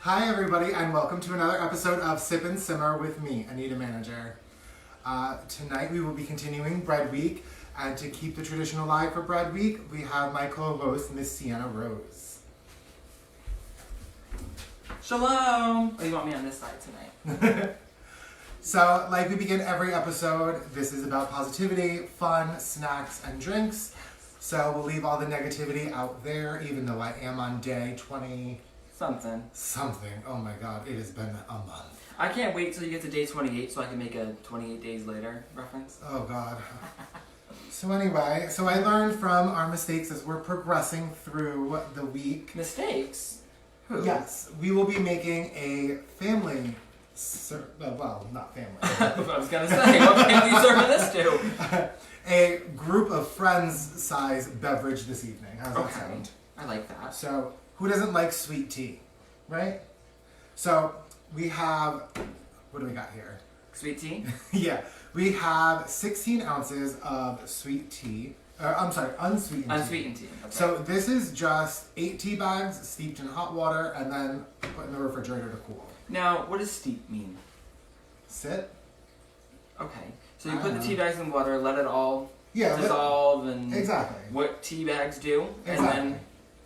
Hi everybody and welcome to another episode of Sip and Simmer with me, Anita Manager. Tonight we will be continuing Bread Week, and to keep the tradition alive for Bread Week, we have my co-host, Miss Sienna Rose. Shalom! Oh, you want me on this side tonight? So, like we begin every episode, this is about positivity, fun, snacks, and drinks. So we'll leave all the negativity out there, even though I am on day 20... Something. Oh my god, it has been a month. I can't wait till you get to day 28 so I can make a 28 days later reference. Oh god. So anyway, I learned from our mistakes as we're progressing through the week. Mistakes? Who? Yes, we will be making a family, well, not family. I was gonna say, what family you serving this to? A group of friends size beverage this evening. How's that sound? I like that. So, who doesn't like sweet tea, right? So, we have, what do we got here? Sweet tea? Yeah, we have 16 ounces of sweet tea. Unsweetened tea. Unsweetened tea. Okay. So this is just 8 tea bags steeped in hot water and then put in the refrigerator to cool. Now, what does steep mean? Sit. Okay. So you put the tea bags in water, let it all dissolve and... Exactly. What tea bags do. Exactly. And then...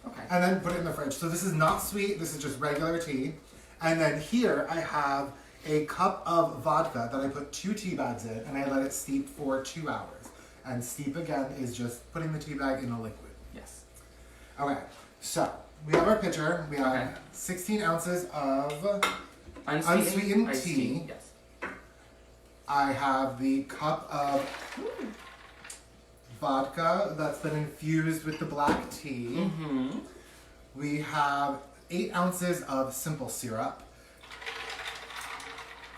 Okay. And then put it in the fridge. So this is not sweet, this is just regular tea. And then here I have a cup of vodka that I put 2 tea bags in and I let it steep for 2 hours. And steep again is just putting the tea bag in a liquid. Yes. Okay, so we have our pitcher. We have 16 ounces of unsweetened tea. Yes. I have the cup of vodka that's been infused with the black tea. Mm-hmm. We have 8 ounces of simple syrup.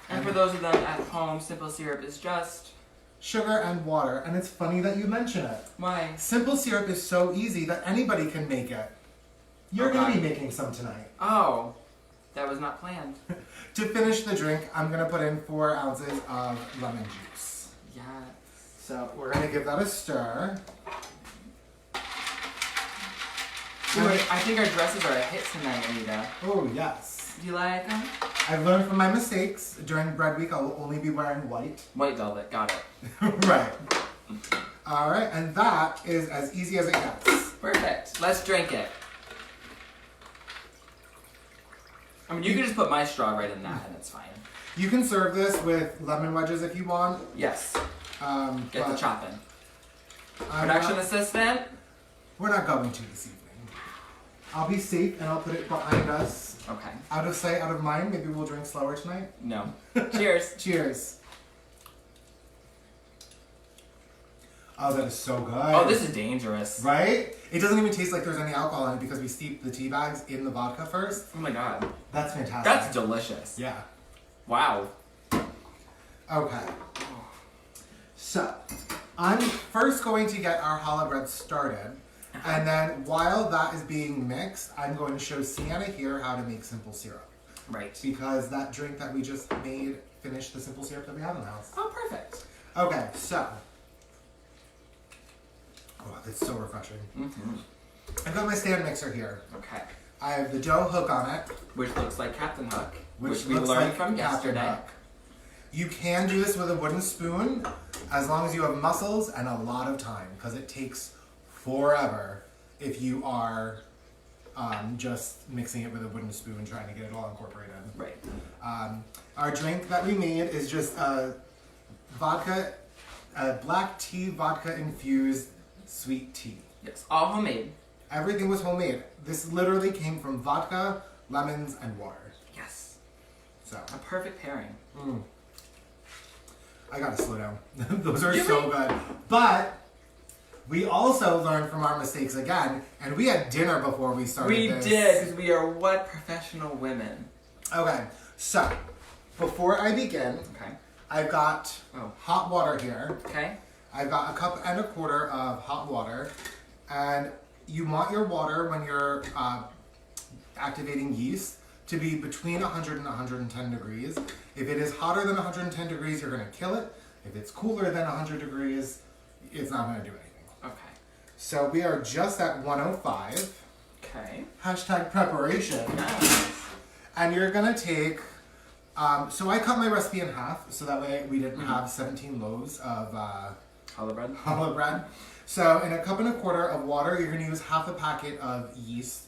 And for those of them at home, simple syrup is just... sugar and water. And it's funny that you mention it. Why? Simple syrup is so easy that anybody can make it. You're going to be making some tonight. Oh, that was not planned. To finish the drink, I'm going to put in 4 ounces of lemon juice. Yeah. So we're going to give that a stir. Ooh, I think our dresses are a hit tonight, Anita. Oh, yes. Do you like them? I've learned from my mistakes. During Bread Week, I will only be wearing white. White velvet, got it. Right. All right, and that is as easy as it gets. Perfect. Let's drink it. I mean, you can just put my straw right in that, and it's fine. You can serve this with lemon wedges if you want. Yes. Get the chopping. Production assistant? We're not going to this evening. I'll be safe and I'll put it behind us. Okay. Out of sight, out of mind. Maybe we'll drink slower tonight. No. Cheers. Cheers. Oh, that is so good. Oh, this is dangerous. Right? It doesn't even taste like there's any alcohol in it because we steep the tea bags in the vodka first. Oh my god. That's fantastic. That's delicious. Yeah. Wow. Okay. So, I'm first going to get our challah bread started. And then while that is being mixed, I'm going to show Sienna here how to make simple syrup. Right. Because that drink that we just made finished the simple syrup that we have in the house. Oh, perfect. Okay, so. Oh, that's so refreshing. Mm-hmm. I've got my stand mixer here. Okay. I have the dough hook on it. Which looks like Captain Hook. Which we looks learned like from Captain yesterday. Hook. You can do this with a wooden spoon as long as you have muscles and a lot of time, because it takes forever if you are just mixing it with a wooden spoon trying to get it all incorporated. Right. Our drink that we made is just vodka, black tea vodka infused sweet tea. Yes, all homemade. Everything was homemade. This literally came from vodka, lemons, and water. Yes. So A perfect pairing. I gotta slow down. Those are so good. But we also learned from our mistakes again, and we had dinner before we started this. We did, because we are what professional women. Okay, so before I begin, I've got hot water here. Okay. I've got 1.25 cups of hot water, and you want your water when you're activating yeast to be between 100 and 110 degrees. If it is hotter than 110 degrees, you're going to kill it. If it's cooler than 100 degrees, it's not going to do anything. Okay. So we are just at 105. Okay. Hashtag preparation. Nice. And you're gonna take, so I cut my recipe in half, so that way we didn't have 17 loaves of challah bread. So in a cup and a quarter of water, you're gonna use half a packet of yeast,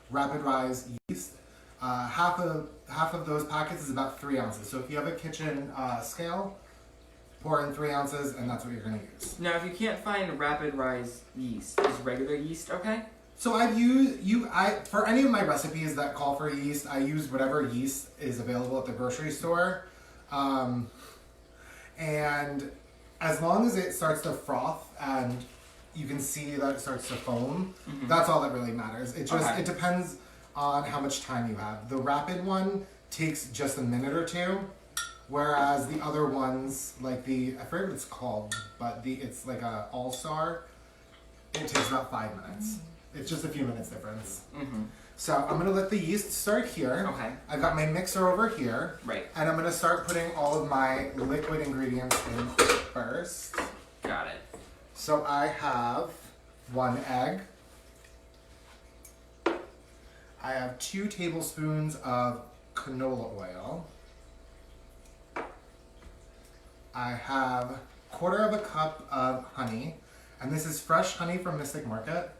rapid rise yeast. Half of those packets is about 3 ounces. So if you have a kitchen scale, pour in 3 ounces, and that's what you're gonna use. Now, if you can't find rapid rise yeast, is regular yeast okay? So I've used for any of my recipes that call for yeast, I use whatever yeast is available at the grocery store, and as long as it starts to froth and you can see that it starts to foam, that's all that really matters. It just it depends on how much time you have. The rapid one takes just a minute or two, whereas the other ones, like I forget what it's called, but it's like a all-star, it takes about 5 minutes. It's just a few minutes difference. So I'm gonna let the yeast start here. Okay. I've got my mixer over here. Right. And I'm gonna start putting all of my liquid ingredients in first. Got it. So I have 1 egg. I have 2 tablespoons of canola oil. I have 1/4 cup of honey. And this is fresh honey from Mystic Market.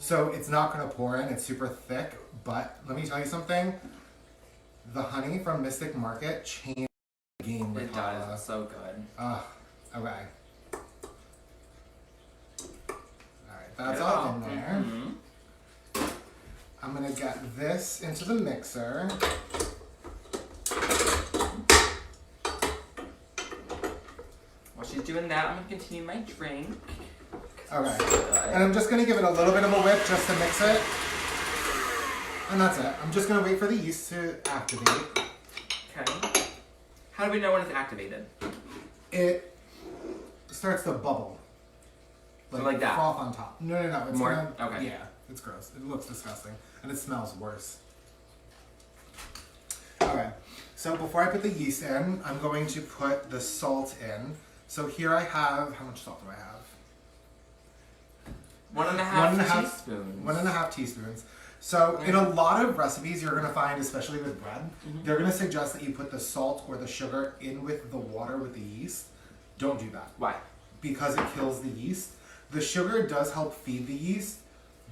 So it's not going to pour in, it's super thick, but let me tell you something. The honey from Mystic Market changed the game with Challah. It does, it's so good. Okay. Alright, that's all in there. I'm going to get this into the mixer. While she's doing that, I'm going to continue my drink. Okay, and I'm just going to give it a little bit of a whip just to mix it. And that's it. I'm just going to wait for the yeast to activate. Okay. How do we know when it's activated? It starts to bubble. Like that? Froth on top. No. It's more? Gonna, okay. Yeah, it's gross. It looks disgusting. And it smells worse. Okay, so before I put the yeast in, I'm going to put the salt in. So here I have, how much salt do I have? 1.5 teaspoons. 1.5 teaspoons. So in a lot of recipes you're going to find, especially with bread, they're going to suggest that you put the salt or the sugar in with the water with the yeast. Don't do that. Why? Because it kills the yeast. The sugar does help feed the yeast,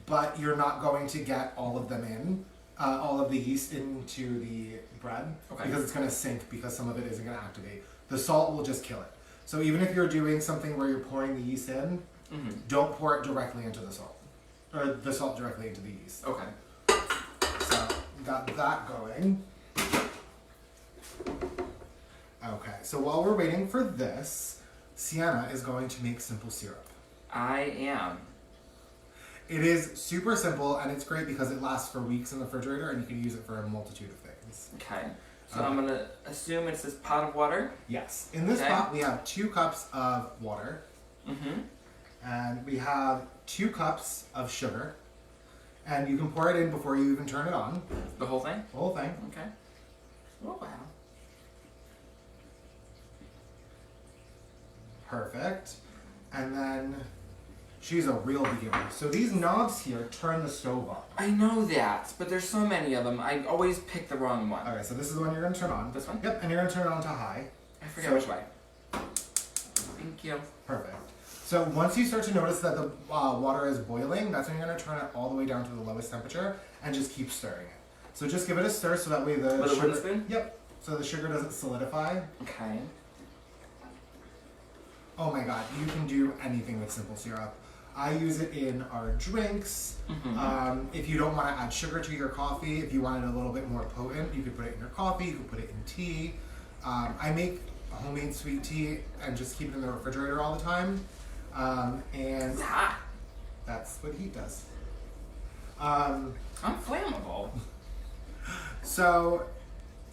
but you're not going to get all of them in, all of the yeast into the bread, because it's going to sink because some of it isn't going to activate. The salt will just kill it. So even if you're doing something where you're pouring the yeast in, don't pour it directly into the salt, or the salt directly into the yeast. Okay. So got that going. Okay, so while we're waiting for this, Sienna is going to make simple syrup. I am. It is super simple, and it's great because it lasts for weeks in the refrigerator, and you can use it for a multitude of things. Okay. So I'm going to assume it's this pot of water? Yes. In this pot, we have 2 cups of water. And we have 2 cups of sugar. And you can pour it in before you even turn it on. The whole thing? The whole thing. Okay. Oh, wow. Perfect. And then she's a real beginner. So these knobs here turn the stove on. I know that, but there's so many of them. I always pick the wrong one. Okay, so this is the one you're going to turn on. This one? Yep, and you're going to turn it on to high. I forget which way. Thank you. Perfect. So once you start to notice that the water is boiling, that's when you're going to turn it all the way down to the lowest temperature and just keep stirring it. So just give it a stir so that way the With a sugar... wooden spoon? Yep. So the sugar doesn't solidify. Okay. Oh my god, you can do anything with simple syrup. I use it in our drinks. If you don't want to add sugar to your coffee, if you want it a little bit more potent, you could put it in your coffee, you could put it in tea. I make homemade sweet tea and just keep it in the refrigerator all the time. And that's what heat does. I'm flammable. So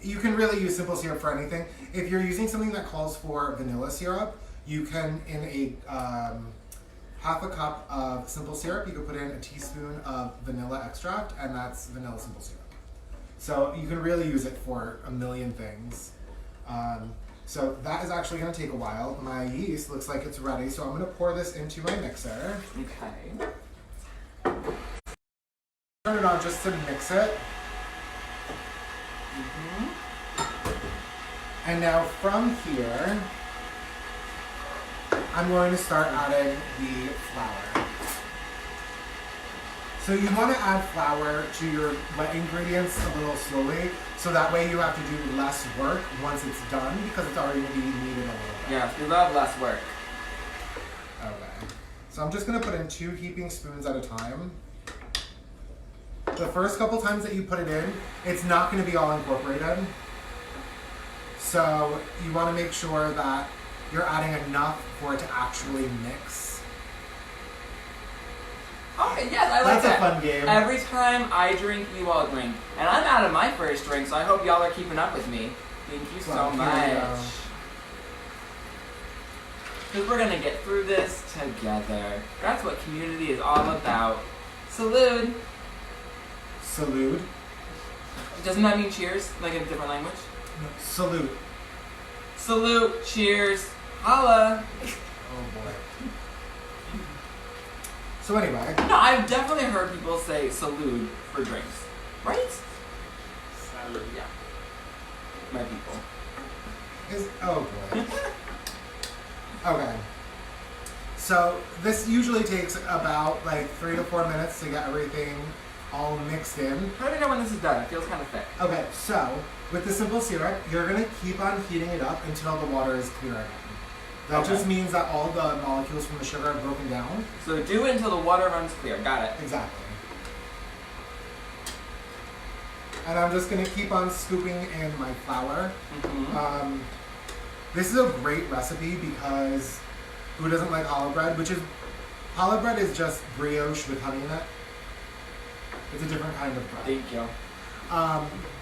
you can really use simple syrup for anything. If you're using something that calls for vanilla syrup, you can, in a 1/2 cup of simple syrup, you can put in a teaspoon of vanilla extract, and that's vanilla simple syrup. So you can really use it for a million things. So that is actually going to take a while. My yeast looks like it's ready, so I'm going to pour this into my mixer. Okay. Turn it on just to mix it. And now from here, I'm going to start adding the flour. So you want to add flour to your wet ingredients a little slowly, so that way you have to do less work once it's done, because it's already going to be kneaded a little bit. Yeah, we love less work. Okay. So I'm just going to put in 2 heaping spoons at a time. The first couple times that you put it in, it's not going to be all incorporated. So you want to make sure that you're adding enough for it to actually mix. Okay, yes, I like that. That's a fun game. Every time I drink, you all drink. And I'm out of my first drink, so I hope y'all are keeping up with me. Thank you so much. Because we're going to get through this together. That's what community is all about. Salute. Salute. Doesn't that mean cheers, like in a different language? No, salute. Salute, cheers, holla. Oh boy. So anyway. No, I've definitely heard people say salute for drinks. Right? Salute, yeah. My people. Oh boy. Okay. So this usually takes about like 3 to 4 minutes to get everything all mixed in. How do we know when this is done? It feels kind of thick. Okay, so with the simple syrup, you're gonna keep on heating it up until the water is clear again. That just means that all the molecules from the sugar are broken down. So do it until the water runs clear. Got it. Exactly. And I'm just gonna keep on scooping in my flour. Mm-hmm. This is a great recipe because who doesn't like challah bread? Challah bread is just brioche with honey in it. It's a different kind of bread. Thank you.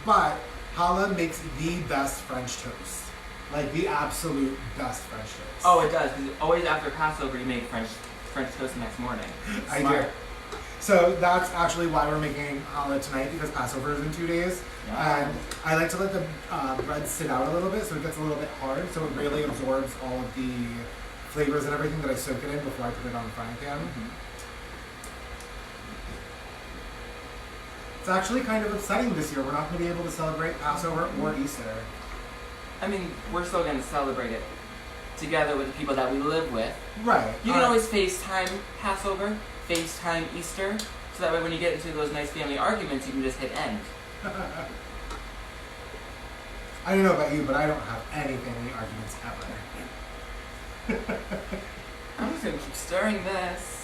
But challah makes the best French toast. Like the absolute best French toast. Oh, it does. Because always after Passover, you make French toast the next morning. I do. So that's actually why we're making challah tonight, because Passover is in 2 days. Yeah. And I like to let the bread sit out a little bit so it gets a little bit hard, so it really absorbs all of the flavors and everything that I soak it in before I put it on the frying pan. It's actually kind of upsetting this year. We're not going to be able to celebrate Passover or Easter. I mean, we're still going to celebrate it together with the people that we live with. Right. You can always FaceTime Passover, FaceTime Easter, so that way when you get into those nice family arguments, you can just hit end. I don't know about you, but I don't have any family arguments ever. I'm just going to keep stirring this.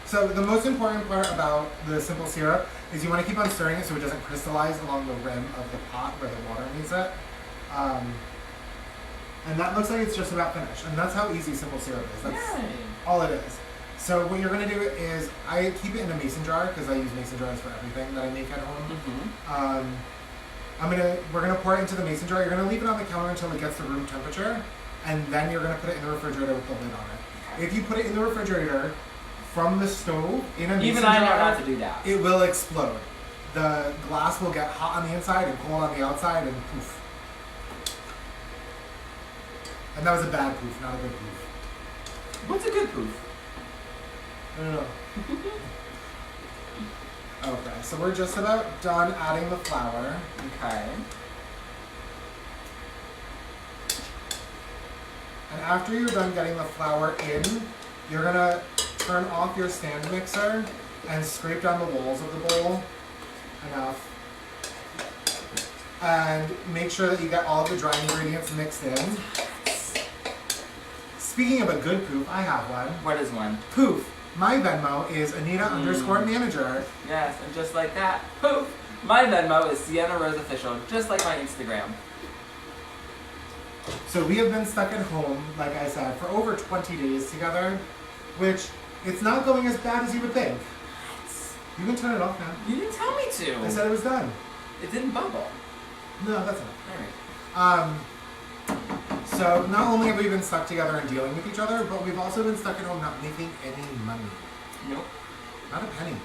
So the most important part about the simple syrup is you want to keep on stirring it so it doesn't crystallize along the rim of the pot where the water meets it. And that looks like it's just about finished. And that's how easy simple syrup is. That's all it is. So what you're going to do is, I keep it in a mason jar because I use mason jars for everything that I make at home. We're going to pour it into the mason jar. You're going to leave it on the counter until it gets to room temperature. And then you're going to put it in the refrigerator with the lid on it. If you put it in the refrigerator from the stove in a mason Even jar, I know not to do that. It will explode. The glass will get hot on the inside and cold on the outside, and poof. And that was a bad poof, not a good poof. What's a good poof? I don't know. Okay, so we're just about done adding the flour. Okay. And after you're done getting the flour in, you're gonna turn off your stand mixer and scrape down the walls of the bowl enough. And make sure that you get all of the dry ingredients mixed in. Speaking of a good poof, I have one. What is one? Poof. My Venmo is Anita _Manager. Yes, and just like that, poof. My Venmo is Sienna Rose Official, just like my Instagram. So we have been stuck at home, like I said, for over 20 days together, which it's not going as bad as you would think. You can turn it off now. You didn't tell me to. I said it was done. It didn't bubble. No, that's not. Alright. So not only have we been stuck together and dealing with each other, but we've also been stuck at home not making any money. Nope. Not a penny.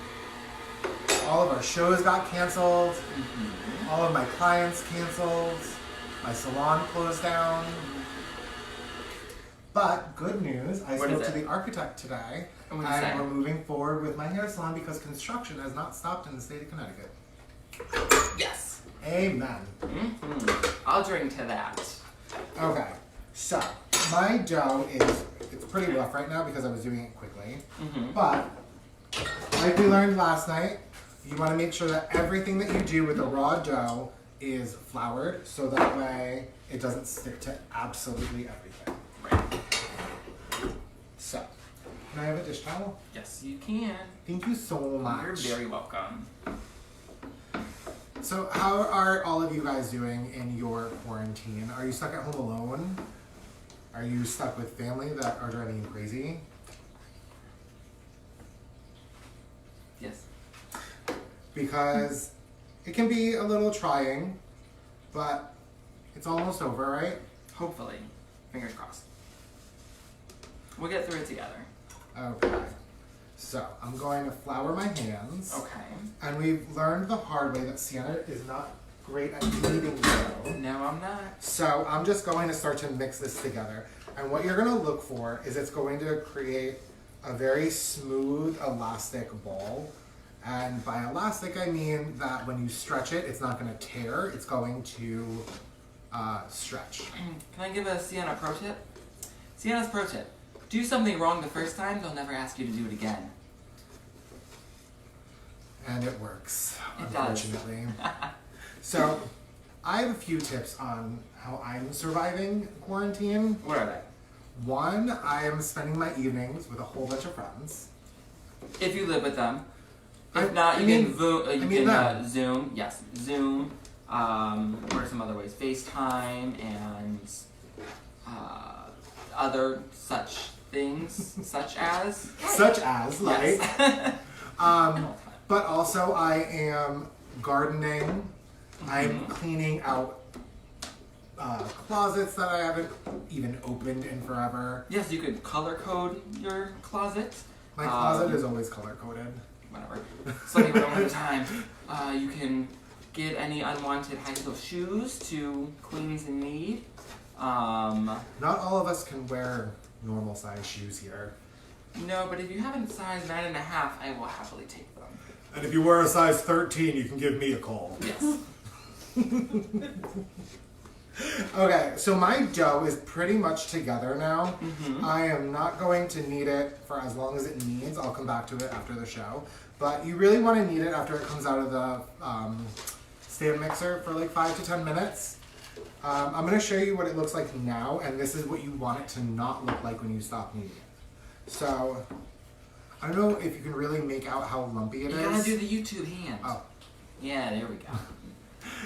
All of our shows got canceled. All of my clients canceled. My salon closed down. But good news, I spoke to the architect today, and we're moving forward with my hair salon because construction has not stopped in the state of Connecticut. Yes. Amen. I'll drink to that. Okay, so my dough it's pretty rough right now because I was doing it quickly. But like we learned last night, you want to make sure that everything that you do with the raw dough is floured, so that way it doesn't stick to absolutely everything. Right. So, can I have a dish towel? Yes, you can. Thank you so much. You're very welcome. So how are all of you guys doing in your quarantine? Are you stuck at home alone? Are you stuck with family that are driving you crazy? Yes. Because it can be a little trying, but it's almost over, right? Hopefully. Fingers crossed. We'll get through it together. Okay. So I'm going to flour my hands. Okay. And we've learned the hard way that Sienna is not great at kneading dough. No, I'm not. So I'm just going to start to mix this together. And what you're going to look for is it's going to create a very smooth, elastic ball. And by elastic, I mean that when you stretch it, it's not going to tear. It's going to stretch. Can I give a Sienna pro tip? Sienna's pro tip. Do something wrong the first time, they'll never ask you to do it again. And it works, It unfortunately. So I have a few tips on how I'm surviving quarantine. What are they? One, I am spending my evenings with a whole bunch of friends. If you live with them. If I not, you mean- can Zoom. Yes, Zoom. What are some other ways? FaceTime and other such things, such as. Such as, like. Yes. But also I am gardening. I'm cleaning out closets that I haven't even opened in forever. Yes, you could color code your closet. My closet is always color coded. Whatever. Some people don't have the time. You can get any unwanted high heel shoes to cleanse and need. Not all of us can wear normal size shoes here. No, but if you have a size 9.5, I will happily take them. And if you wear a size 13, you can give me a call. Yes. Okay, so my dough is pretty much together now. I am not going to knead it for as long as it needs. I'll come back to it after the show. But you really want to knead it after it comes out of the stand mixer for like 5 to 10 minutes. I'm going to show you what it looks like now, and this is what you want it to not look like when you stop kneading it. So, I don't know if you can really make out how lumpy it is. You gotta do the YouTube hand. Oh. Yeah, there we go.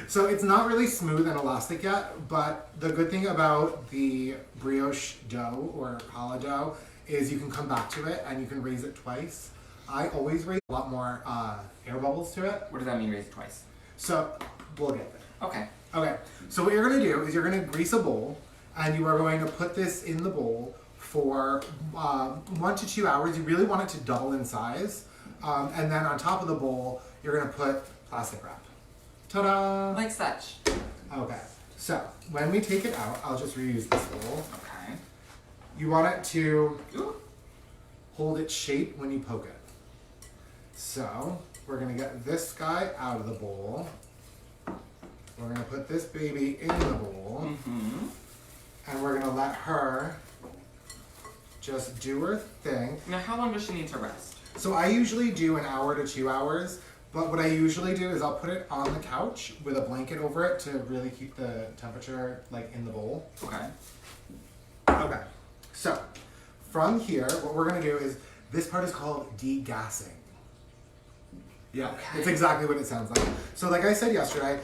So it's not really smooth and elastic yet, but the good thing about the brioche dough or challah dough is you can come back to it and you can raise it twice. I always raise a lot more air bubbles to it. What does that mean, raise it twice? So we'll get there. Okay. Okay, so what you're gonna do is you're gonna grease a bowl and you are going to put this in the bowl for 1 to 2 hours. You really want it to double in size. And then on top of the bowl, you're gonna put plastic wrap. Ta-da! Like such. Okay, so when we take it out, I'll just reuse this bowl. Okay. You want it to Ooh. hold its shape when you poke it. So we're gonna get this guy out of the bowl. We're gonna put this baby in the bowl. And we're gonna let her just do her thing. Now, how long does she need to rest? So I usually do 1 hour to 2 hours. But what I usually do is I'll put it on the couch with a blanket over it to really keep the temperature like in the bowl. Okay. Okay, so from here, what we're gonna do is, this part is called degassing. Yeah, Okay. it's exactly what it sounds like. So like I said yesterday,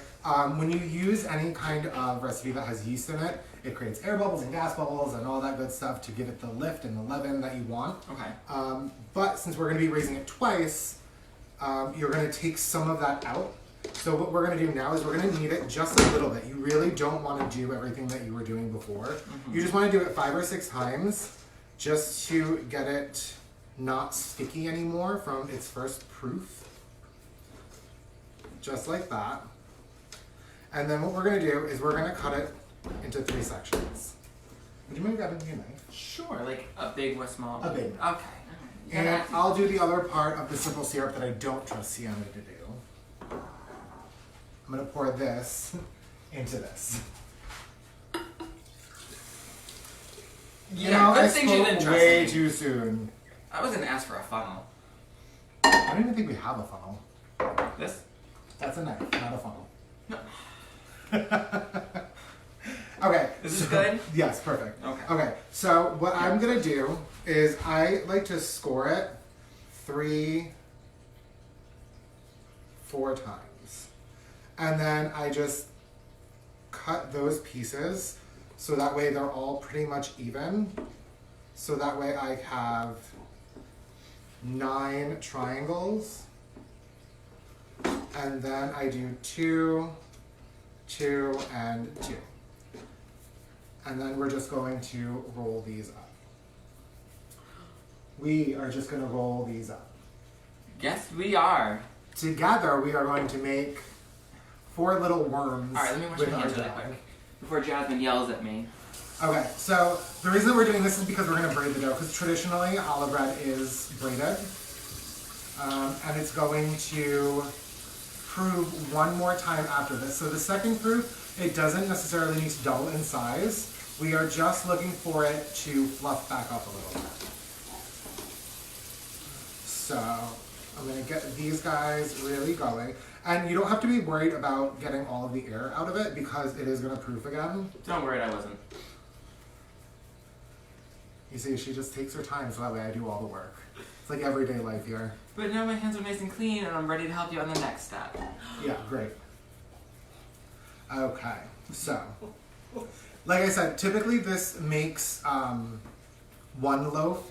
when you use any kind of recipe that has yeast in it, it creates air bubbles and gas bubbles and all that good stuff to give it the lift and the leaven that you want. Okay. But since we're gonna be raising it twice, you're gonna take some of that out. So what we're gonna do now is we're gonna knead it just a little bit. You really don't wanna do everything that you were doing before. You just wanna do it 5 or 6 times just to get it not sticky anymore from its first proof. Just like that. And then what we're gonna do is we're gonna cut it into 3 sections. Would you mind grabbing me a knife? Sure, like a big or small? A big. Okay. And I'll do the other part of the simple syrup that I don't trust Sienna to do. I'm gonna pour this into this. You know, I spoke way too soon. I was gonna ask for a funnel. I don't even think we have a funnel. This? That's a knife, not a funnel. No. Okay. Is this good? Yes, perfect. Okay. Okay, so what I'm gonna do is I like to score it 3-4 times. And then I just cut those pieces so that way they're all pretty much even. So that way I have 9 triangles. And then I do 2, 2, and 2. And then we're just going to roll these up. We are just going to roll these up. Yes, we are. Together, we are going to make 4 little worms. All right, let me wash my hands really quick before Jasmine yells at me. Okay, so the reason that we're doing this is because we're going to braid the dough, because traditionally challah bread is braided. And it's going to prove one more time after this. So the second proof, it doesn't necessarily need to double in size. We are just looking for it to fluff back up a little bit. So I'm going to get these guys really going. And you don't have to be worried about getting all of the air out of it because it is going to proof again. Don't worry, I wasn't. You see, she just takes her time so that way I do all the work. It's like everyday life here. But now my hands are nice and clean and I'm ready to help you on the next step. Yeah, great. Okay, so, like I said, typically this makes 1 loaf,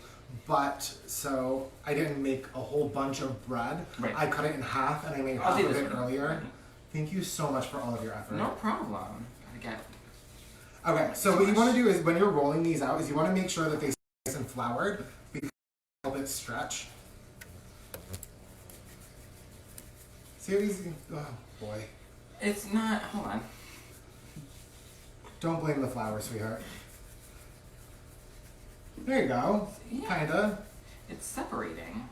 but so I didn't make a whole bunch of bread. Right. I cut it in half and I made half of it earlier. Thank you so much for all of your effort. No problem. Again. Okay, so what you want to do is when you're rolling these out is you want to make sure that they stay nice and floured because they help it stretch. See how easy? Oh boy. It's not. Hold on. Don't blame the flour, sweetheart. There you go. Yeah. Kinda. It's separating.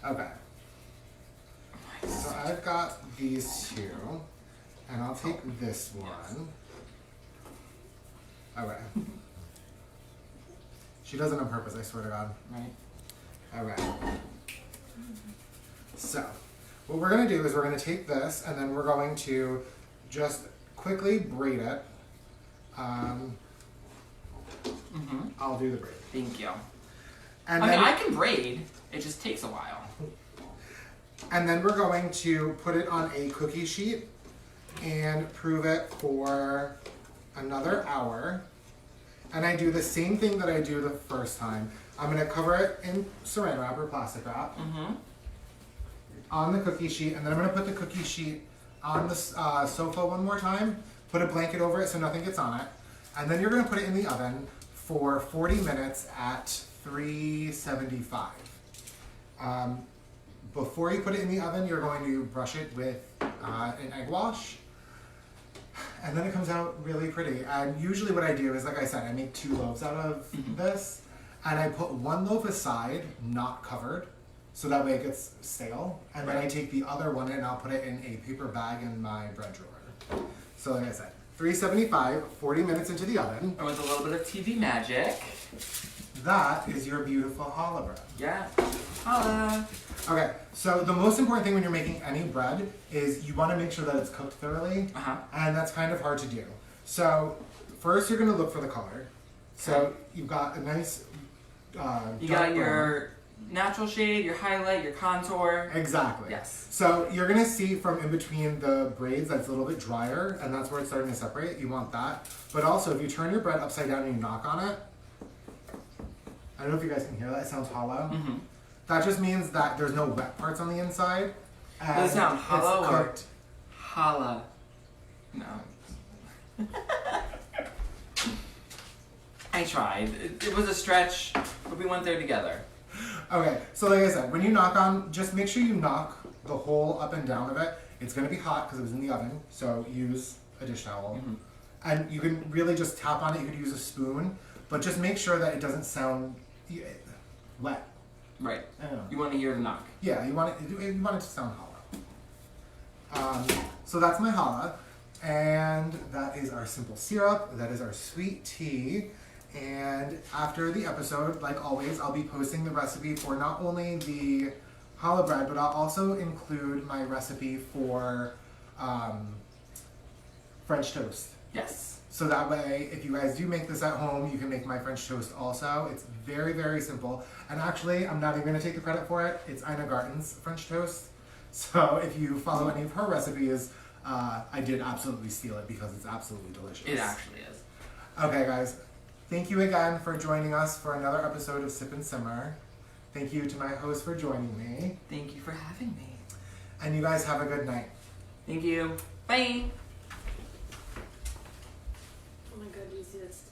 Okay. So I've got these 2, and I'll take this one. Okay. She does it on purpose, I swear to God. Right. Okay. So, what we're going to do is we're going to take this, and then we're going to just quickly braid it. I'll do the braid. Thank you. And I then, mean, I can braid. It just takes a while. And then we're going to put it on a cookie sheet and prove it for another hour. And I do the same thing that I do the first time. I'm going to cover it in saran wrap or plastic wrap on the cookie sheet. And then I'm going to put the cookie sheet on the sofa one more time. Put a blanket over it so nothing gets on it. And then you're going to put it in the oven for 40 minutes at 375. Before you put it in the oven, you're going to brush it with an egg wash. And then it comes out really pretty. And usually what I do is, like I said, I make 2 loaves out of this. And I put 1 loaf aside, not covered, so that way it gets stale. And then I take the other one and I'll put it in a paper bag in my bread drawer. So like I said, 375, 40 minutes into the oven. And with a little bit of TV magic. That is your beautiful challah bread. Yeah. Challah. Okay, so the most important thing when you're making any bread is you want to make sure that it's cooked thoroughly. And that's kind of hard to do. So first you're going to look for the color. So you've got a nice you got your natural shade, your highlight, your contour. Exactly. Yes. So you're going to see from in between the braids that's a little bit drier, and that's where it's starting to separate. You want that. But also, if you turn your bread upside down and you knock on it, I don't know if you guys can hear that. It sounds hollow. That just means that there's no wet parts on the inside. Does it sound hollow or cooked. Challah? No. I tried. It was a stretch, but we went there together. Okay, so like I said, when you knock on, just make sure you knock the whole up and down of it. It's going to be hot because it was in the oven, so use a dish towel. And you can really just tap on it. You could use a spoon, but just make sure that it doesn't sound wet. Right. I don't know. You want to hear the knock. Yeah, you want it to sound hollow. So that's my challah, and that is our simple syrup, that is our sweet tea, and after the episode, like always, I'll be posting the recipe for not only the challah bread, but I'll also include my recipe for French toast. Yes. So that way, if you guys do make this at home, you can make my French toast also. It's very, very simple. And actually, I'm not even gonna take the credit for it. It's Ina Garten's French toast. So if you follow any of her recipes, I did absolutely steal it because it's absolutely delicious. It actually is. Okay, guys. Thank you again for joining us for another episode of Sip and Simmer. Thank you to my host for joining me. Thank you for having me. And you guys have a good night. Thank you. Bye. Oh my god, do you see this?